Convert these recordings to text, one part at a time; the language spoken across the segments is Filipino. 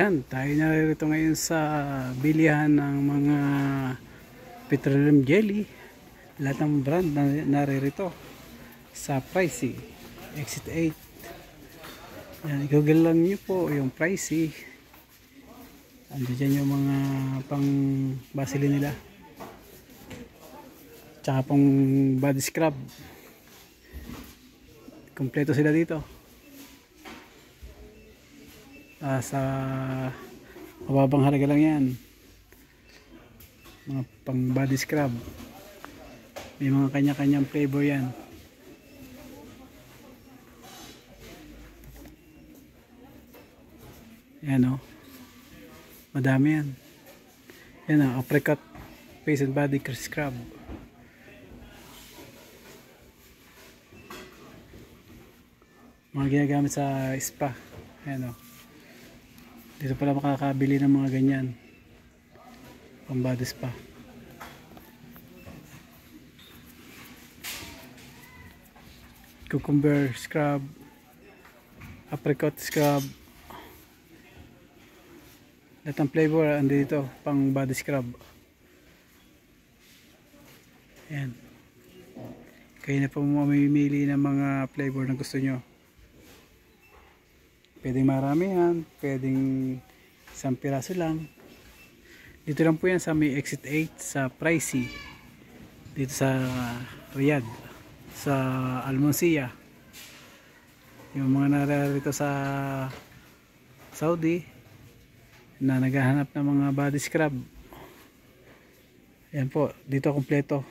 Yan, tayo narito ngayon sa bilihan ng mga petroleum jelly. Lahat ng brand na naririto sa Pricey Exit 8. Yan, i-google lang nyo po yung Pricey. Ando dyan yung mga pang basili nila, tsaka pong body scrub. Kompleto sila dito. Sa mababang halaga lang yan, mga pang body scrub. May mga kanya-kanyang flavor yan. Yan o, madami yan. Yan o, apricot face and body scrub. Mga ginagamit sa spa. Yan o, dito pala makakabili ng mga ganyan pang body spa. Cucumber scrub, apricot scrub, lahat ng flavor andito pang body scrub. Yan, kayo na po mamimili ng mga flavor na gusto nyo. Pwedeng maramihan, pwedeng isang piraso lang. Dito lang po yan sa may Exit 8 sa Pricey, dito sa Riyadh, sa Almonsia. Yung mga narito sa Saudi na naghahanap ng mga body scrub, yan po, dito kompleto.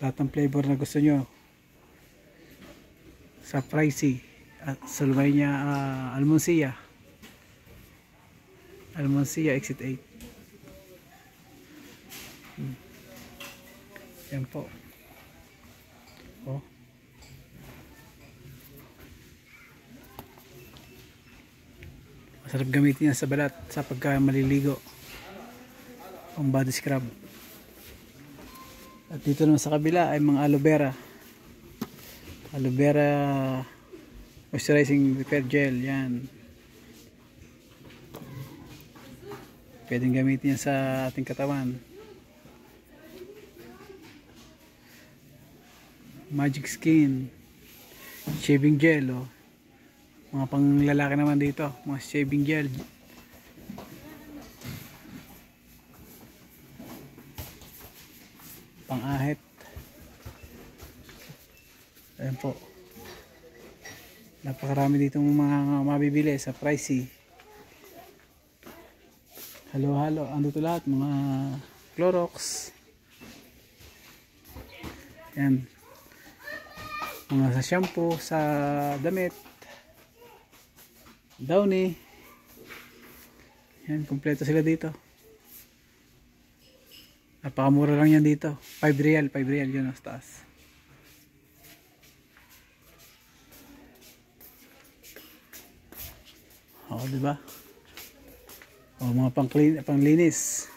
Lahat ng flavor na gusto nyo sa Pricey at sa lumay niya, Almonsia Exit 8. Yan po. Oh. Masarap gamitin yan sa balat sa pagka maliligo, ang body scrub. At dito naman sa kabila ay mga aloe vera moisturizing repair gel. Yan, pwedeng gamitin yan sa ating katawan. Magic Skin shaving gel, oh. Mga panglalaki naman dito, mga shaving gel. Pang-ahit. Ayan po, napakarami ditong mga mabibili sa Pricey. Halo-halo, andito lahat, mga Clorox. Yan, mga sa shampoo, sa damit, Downy. Yan, kompleto sila dito. Napakamura lang yan dito, 5 real yun sa taas. Oo, diba? O, mga panglinis,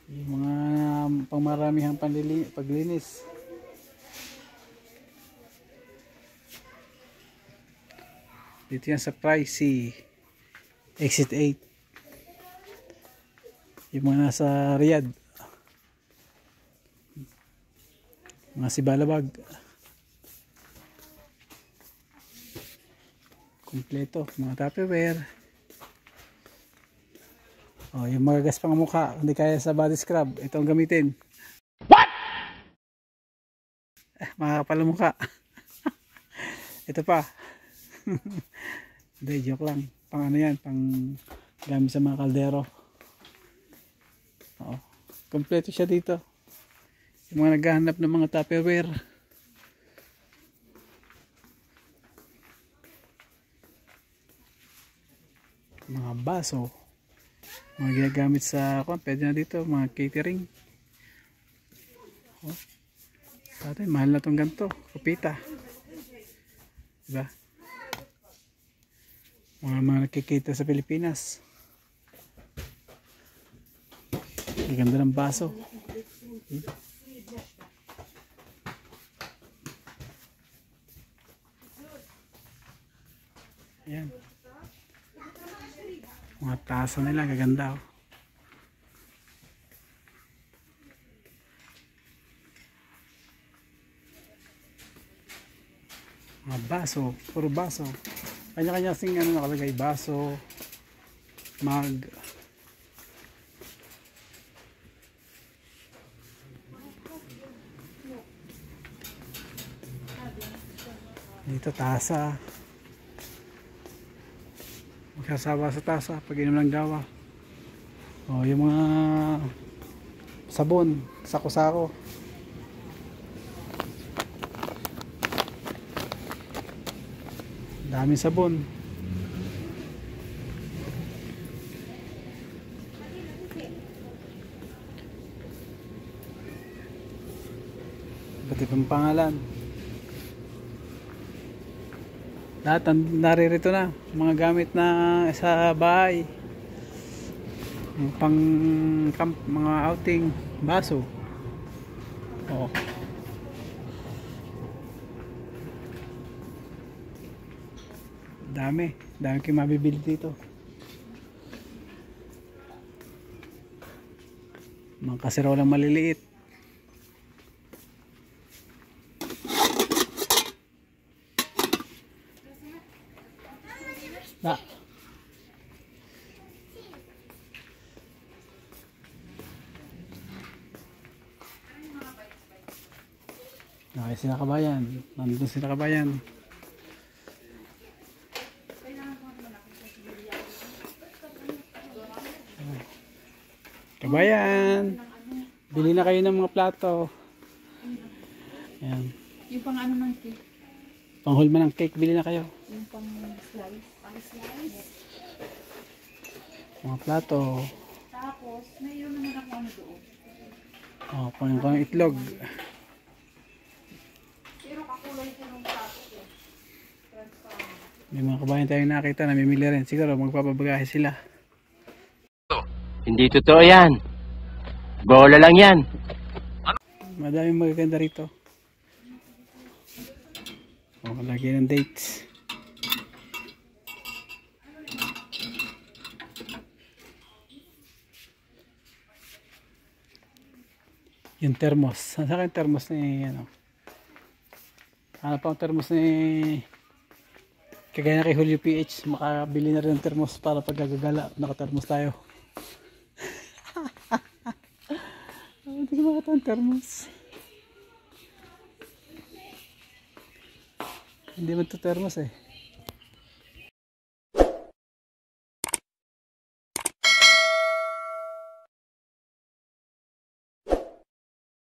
yung mga pangmaramihang paglinis. Dito yan sa Pricey Exit 8, yung mga nasa Riyadh, mga sibalabag, kompleto, mga Tupperware. Oh, yung magagas pang mukha, hindi kaya sa body scrub, ito ang gamitin. What? Makakapal ang mukha. Ito pa. Hindi, joke lang. Pang ano yan, pang gamit sa mga kaldero. Oo, kompleto siya dito. Yung mga naghahanap ng mga Tupperware, mga baso, mga ginagamit sa pwede na dito, mga catering. Oh, dati mahal na tong ganito, kupita, diba? Mga nakikita sa Pilipinas. Ang ganda ng baso. Ayan. Mga tasa nila, gaganda oh. Mga baso, puro baso. Kanya-kanya sing ano nakalagay, baso, mug. Dito tasa. Magsasawa sa tasa pag inom ng gawa. O yung mga sabon, sako-sako. Daming sabon. Pati pang pangalan. Lahat naririto na. Mga gamit na sa bahay. Yung pang camp, mga outing, baso. Oo. Dami kayo mabibili dito. Mga kaserolang maliliit. Na. Okay, sila kabayan. Nandun sila kabayan. Kabayan, bili na kayo ng mga plato. Ayan. Yung pang ano ng cake. Panghulma ng cake, bili na kayo. Yung pang slice. Pang slice. Mga plato. Tapos, mayroon naman ako ano doon. Oh, pang itlog. Pero kakulay ko ng plato ko. Transparent. May mga kabayan tayong nakita na mimili rin. Siguro magpapabagahe sila. Hindi totoo yan. Bola lang yan. Madaming magaganda rito. O, lagyan ng dates. Yung thermos. Saan sa akin thermos ni ano? Ano pa ang thermos ni kagaya na kay Julio PH. Makabili na rin ng thermos para pag gagala. Naka-thermos tayo. Hindi ko makita ang thermos. Hindi man ito thermos eh.